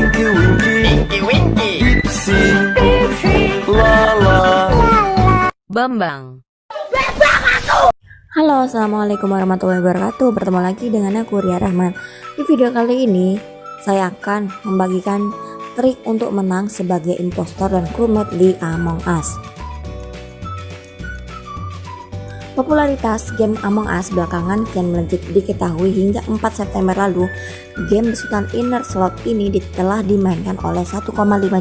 Tinky Winky, Tinky Winky, Dipsy, Lala. Bambang. Halo, assalamualaikum warahmatullahi wabarakatuh. Bertemu lagi dengan aku, Ria Rahman. Di video kali ini saya akan membagikan trik untuk menang sebagai impostor dan crewmate di Among Us. Popularitas game Among Us belakangan kian melejit. Diketahui hingga 4 September lalu, game besutan Inner Slot ini telah dimainkan oleh 1,5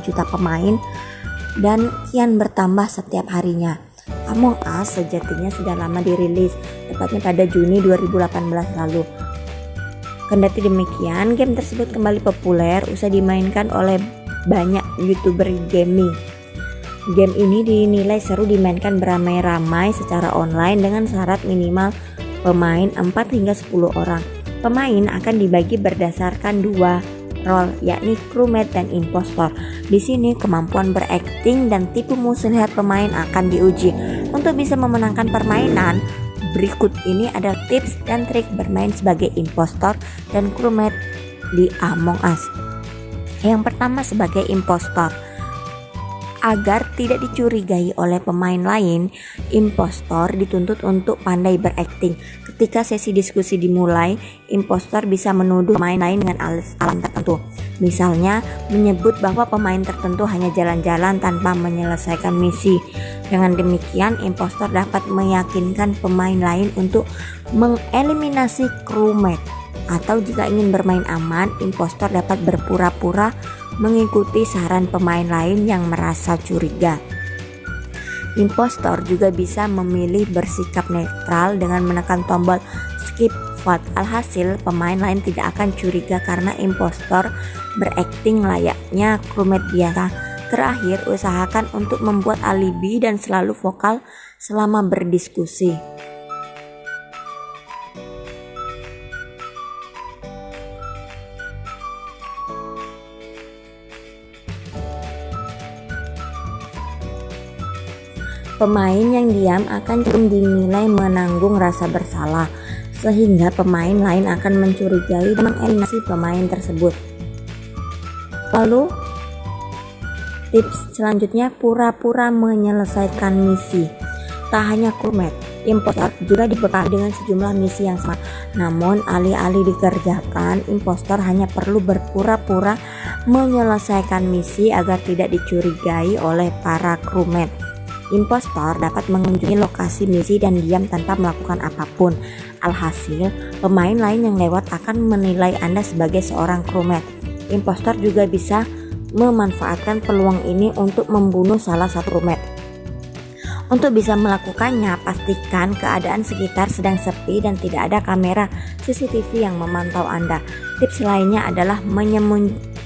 juta pemain dan kian bertambah setiap harinya. Among Us sejatinya sudah lama dirilis, tepatnya pada Juni 2018 lalu. Kendati demikian, game tersebut kembali populer usai dimainkan oleh banyak YouTuber gaming. Game ini dinilai seru dimainkan beramai-ramai secara online dengan syarat minimal pemain 4 hingga 10 orang. Pemain akan dibagi berdasarkan dua role, yakni crewmate dan impostor. Di sini kemampuan berakting dan tipu muslihat pemain akan diuji. Untuk bisa memenangkan permainan, berikut ini ada tips dan trik bermain sebagai impostor dan crewmate di Among Us. Yang pertama, sebagai impostor. Agar tidak dicurigai oleh pemain lain, impostor dituntut untuk pandai berakting. Ketika sesi diskusi dimulai, impostor bisa menuduh pemain lain dengan alasan tertentu. Misalnya, menyebut bahwa pemain tertentu hanya jalan-jalan tanpa menyelesaikan misi. Dengan demikian, impostor dapat meyakinkan pemain lain untuk mengeliminasi crewmate. Atau jika ingin bermain aman, impostor dapat berpura-pura mengikuti saran pemain lain yang merasa curiga. Impostor juga bisa memilih bersikap netral dengan menekan tombol skip vote. Alhasil, pemain lain tidak akan curiga karena impostor berakting layaknya crewmate biasa. Terakhir, usahakan untuk membuat alibi dan selalu vokal selama berdiskusi. Pemain yang diam akan dinilai menanggung rasa bersalah, sehingga pemain lain akan mencurigai dan mengeliminasi pemain tersebut. Lalu, tips selanjutnya, pura-pura menyelesaikan misi. Tak hanya crewmate, impostor juga dibekali dengan sejumlah misi yang sama. Namun, alih-alih dikerjakan, impostor hanya perlu berpura-pura menyelesaikan misi agar tidak dicurigai oleh para crewmate. Impostor dapat mengunjungi lokasi misi dan diam tanpa melakukan apapun. Alhasil, pemain lain yang lewat akan menilai Anda sebagai seorang crewmate. Impostor juga bisa memanfaatkan peluang ini untuk membunuh salah satu crewmate. Untuk bisa melakukannya, pastikan keadaan sekitar sedang sepi dan tidak ada kamera CCTV yang memantau Anda. Tips lainnya adalah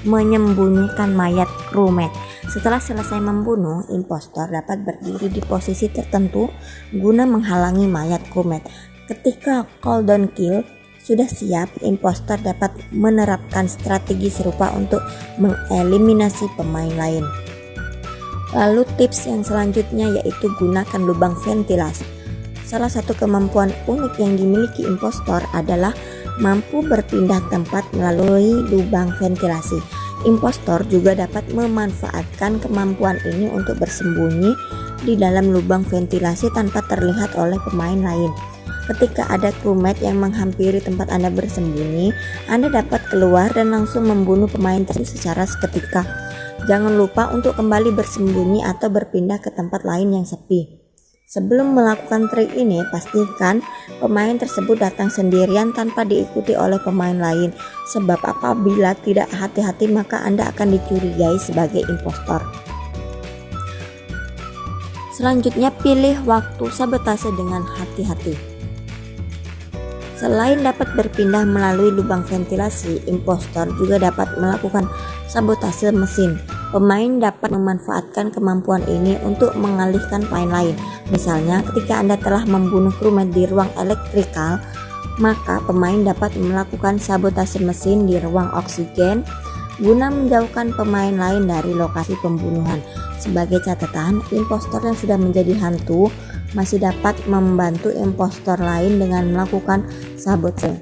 menyembunyikan mayat crewmate. Setelah selesai membunuh, impostor dapat berdiri di posisi tertentu guna menghalangi mayat crewmate. Ketika cooldown kill sudah siap, impostor dapat menerapkan strategi serupa untuk mengeliminasi pemain lain. Lalu tips yang selanjutnya yaitu gunakan lubang ventilasi. Salah satu kemampuan unik yang dimiliki impostor adalah mampu berpindah tempat melalui lubang ventilasi. Impostor juga dapat memanfaatkan kemampuan ini untuk bersembunyi di dalam lubang ventilasi tanpa terlihat oleh pemain lain. Ketika ada crewmate yang menghampiri tempat Anda bersembunyi, Anda dapat keluar dan langsung membunuh pemain tersebut secara seketika. Jangan lupa untuk kembali bersembunyi atau berpindah ke tempat lain yang sepi. Sebelum melakukan trik ini, pastikan pemain tersebut datang sendirian tanpa diikuti oleh pemain lain. Sebab apabila tidak hati-hati, maka Anda akan dicurigai sebagai impostor. Selanjutnya, pilih waktu sabotase dengan hati-hati. Selain dapat berpindah melalui lubang ventilasi, impostor juga dapat melakukan sabotase mesin. Pemain dapat memanfaatkan kemampuan ini untuk mengalihkan pemain lain. Misalnya, ketika Anda telah membunuh crewmate di ruang elektrikal, maka pemain dapat melakukan sabotase mesin di ruang oksigen guna menjauhkan pemain lain dari lokasi pembunuhan. Sebagai catatan, impostor yang sudah menjadi hantu masih dapat membantu impostor lain dengan melakukan sabotase.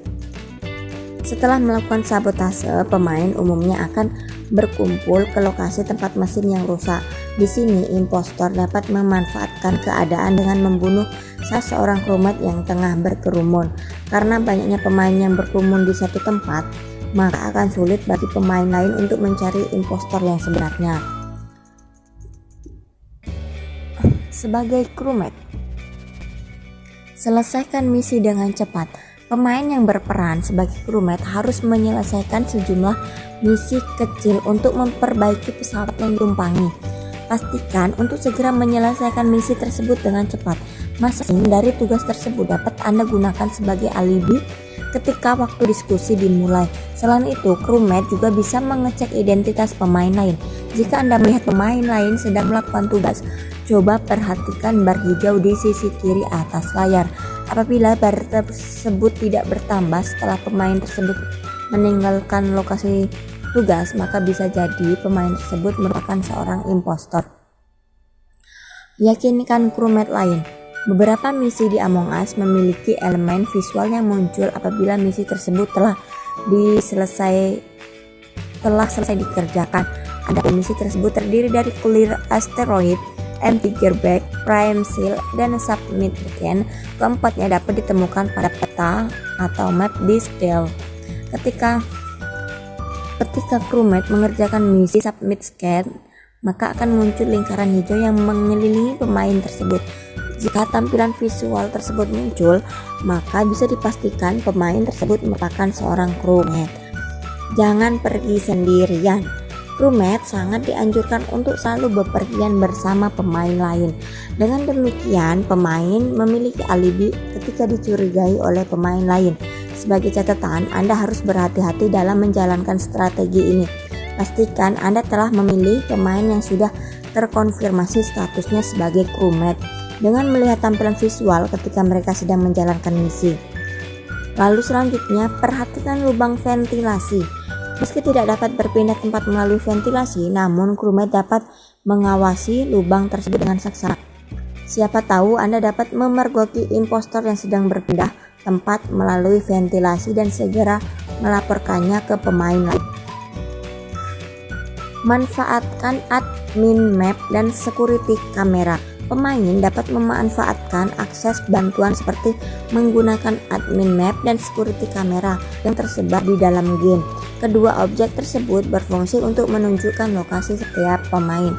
Setelah melakukan sabotase, pemain umumnya akan berkumpul ke lokasi tempat mesin yang rusak. Di sini, impostor dapat memanfaatkan keadaan dengan membunuh salah seorang crewmate yang tengah berkerumun. Karena banyaknya pemain yang berkerumun di satu tempat, maka akan sulit bagi pemain lain untuk mencari impostor yang sebenarnya. Sebagai crewmate, selesaikan misi dengan cepat. Pemain yang berperan sebagai crewmate harus menyelesaikan sejumlah misi kecil untuk memperbaiki pesawat yang ditumpangi. Pastikan untuk segera menyelesaikan misi tersebut dengan cepat. Masing-masing dari tugas tersebut dapat Anda gunakan sebagai alibi ketika waktu diskusi dimulai. Selain itu, crewmate juga bisa mengecek identitas pemain lain. Jika Anda melihat pemain lain sedang melakukan tugas, coba perhatikan bar hijau di sisi kiri atas layar. Apabila bar tersebut tidak bertambah setelah pemain tersebut meninggalkan lokasi tugas, maka bisa jadi pemain tersebut merupakan seorang impostor. Yakinkan crewmate lain. Beberapa misi di Among Us memiliki elemen visual yang muncul apabila misi tersebut telah selesai dikerjakan. Ada misi tersebut terdiri dari clear asteroid, empty gearbox, prime seal, dan submit scan. Keempatnya dapat ditemukan pada peta atau map di scale. Ketika crewmate mengerjakan misi submit scan, maka akan muncul lingkaran hijau yang mengelilingi pemain tersebut. Jika tampilan visual tersebut muncul, maka bisa dipastikan pemain tersebut merupakan seorang crewmate. Jangan pergi sendirian. Crewmate sangat dianjurkan untuk selalu bepergian bersama pemain lain. Dengan demikian, pemain memiliki alibi ketika dicurigai oleh pemain lain. Sebagai catatan, Anda harus berhati-hati dalam menjalankan strategi ini. Pastikan Anda telah memilih pemain yang sudah terkonfirmasi statusnya sebagai crewmate dengan melihat tampilan visual ketika mereka sedang menjalankan misi. Lalu selanjutnya, perhatikan lubang ventilasi. Meski tidak dapat berpindah tempat melalui ventilasi, namun crewmate dapat mengawasi lubang tersebut dengan seksama. Siapa tahu Anda dapat memergoki impostor yang sedang berpindah tempat melalui ventilasi dan segera melaporkannya ke pemain lain. Manfaatkan admin map dan security kamera. Pemain dapat memanfaatkan akses bantuan seperti menggunakan admin map dan security kamera yang tersebar di dalam game. Kedua objek tersebut berfungsi untuk menunjukkan lokasi setiap pemain.